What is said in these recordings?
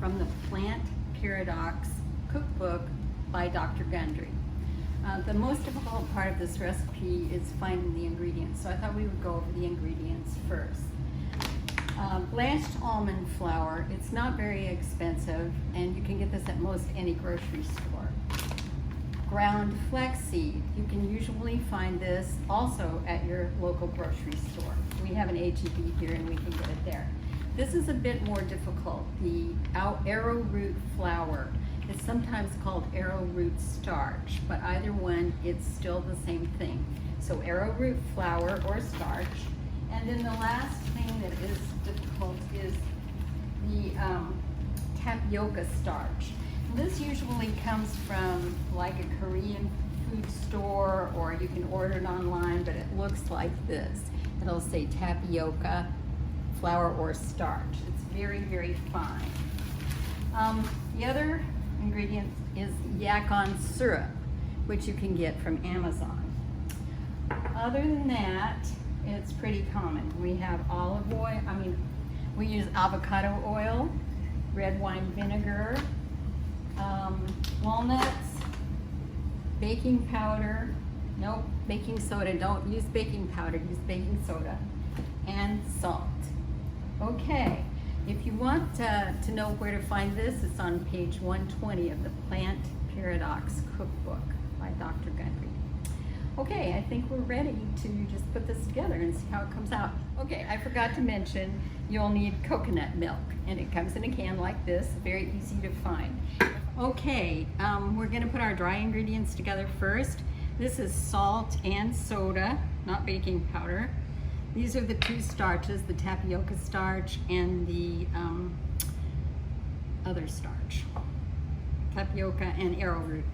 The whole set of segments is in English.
from the Plant Paradox Cookbook by Dr. Gundry. The most difficult part of this recipe is finding the ingredients, so I thought we would go over the ingredients first. Blanched almond flour, it's not very expensive, and you can get this at most any grocery store. Ground flaxseed, you can usually find this also at your local grocery store. We have an H-E-B here and we can get it there. This is a bit more difficult. The arrowroot flour is sometimes called arrowroot starch, but either one, it's still the same thing. So arrowroot flour or starch. And then the last thing that is difficult is the tapioca starch. This usually comes from like a Korean food store, or you can order it online, but it looks like this. It'll say tapioca flour or starch. It's very, very fine. The other ingredient is yacon syrup, which you can get from Amazon. Other than that, it's pretty common. We have olive oil, we use avocado oil, red wine vinegar, walnuts, baking powder, baking soda, don't use baking powder, use baking soda, and salt. Okay, if you want to know where to find this, it's on page 120 of the Plant Paradox Cookbook by Dr. Gundry. Okay, I think we're ready to just put this together and see how it comes out. Okay, I forgot to mention you'll need coconut milk, and it comes in a can like this, very easy to find. Okay, we're gonna put our dry ingredients together first. This is salt and soda, not baking powder. These are the two starches, the tapioca starch and the other starch, tapioca and arrowroot.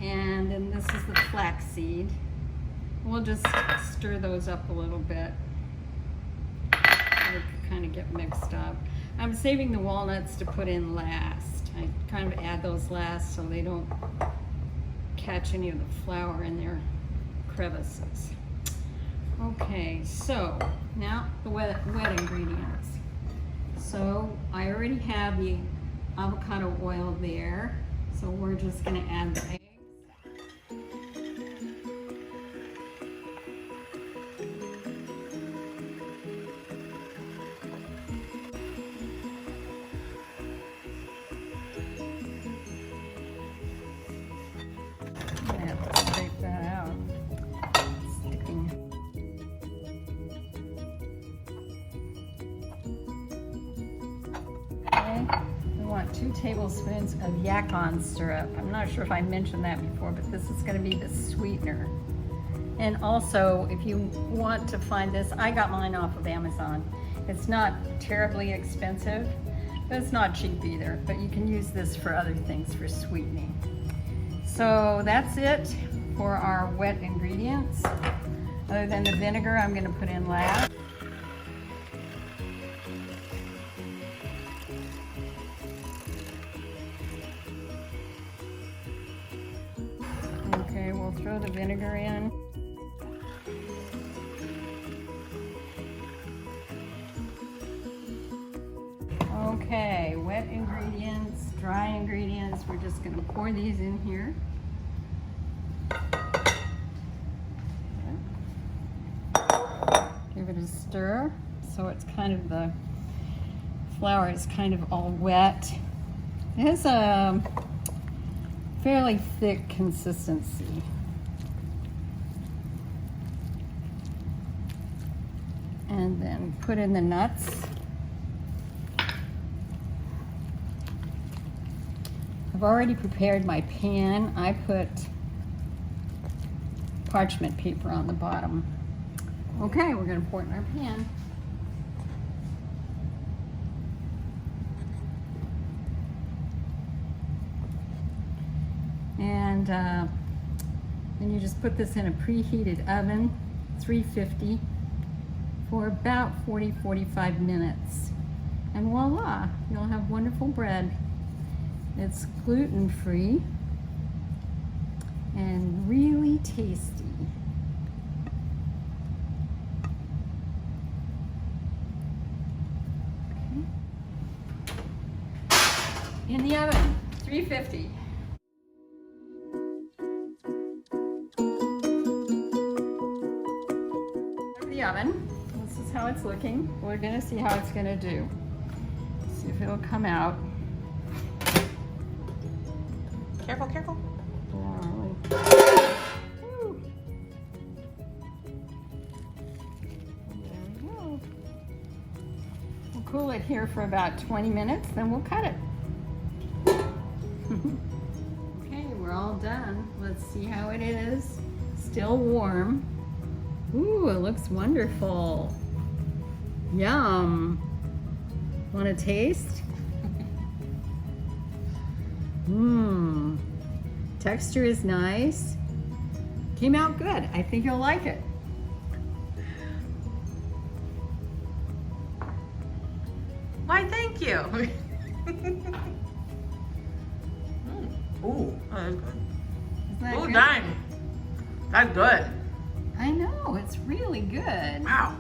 And then this is the flaxseed. We'll just stir those up a little bit. They'll kind of get mixed up. I'm saving the walnuts to put in last. I kind of add those last so they don't catch any of the flour in their crevices. Okay, so now the wet ingredients. So I already have the avocado oil there, so we're just gonna add the eggs. I have to scrape that out. It's sticking. We want 2 tablespoons of yacon syrup. I'm not sure if I mentioned that before, but this is going to be the sweetener. And also, if you want to find this, I got mine off of Amazon. It's not terribly expensive, but it's not cheap either. But you can use this for other things, for sweetening. So that's it for our wet ingredients. Other than the vinegar, I'm going to put in last. Okay, we'll throw the vinegar in. Okay, wet ingredients, dry ingredients. We're just going to pour these in here. Give it a stir so it's kind of, the flour is kind of all wet. It has a fairly thick consistency. And then put in the nuts. I've already prepared my pan. I put parchment paper on the bottom. Okay, we're going to pour it in our pan. And then you just put this in a preheated oven, 350, for about 40-45 minutes. And voila, you'll have wonderful bread. It's gluten-free and really tasty. Okay. 350. The oven. This is how it's looking. We're gonna see how it's gonna do. See if it'll come out. Careful, careful. Woo. There we go. We'll cool it here for about 20 minutes, then we'll cut it. Okay, we're all done. Let's see how it is. Still warm. Ooh, it looks wonderful. Yum. Want to taste? Mmm. Texture is nice. Came out good. I think you'll like it. Why, thank you. Ooh, that's good. Isn't that Ooh, good? dang. That's good. I know, it's really good. Wow.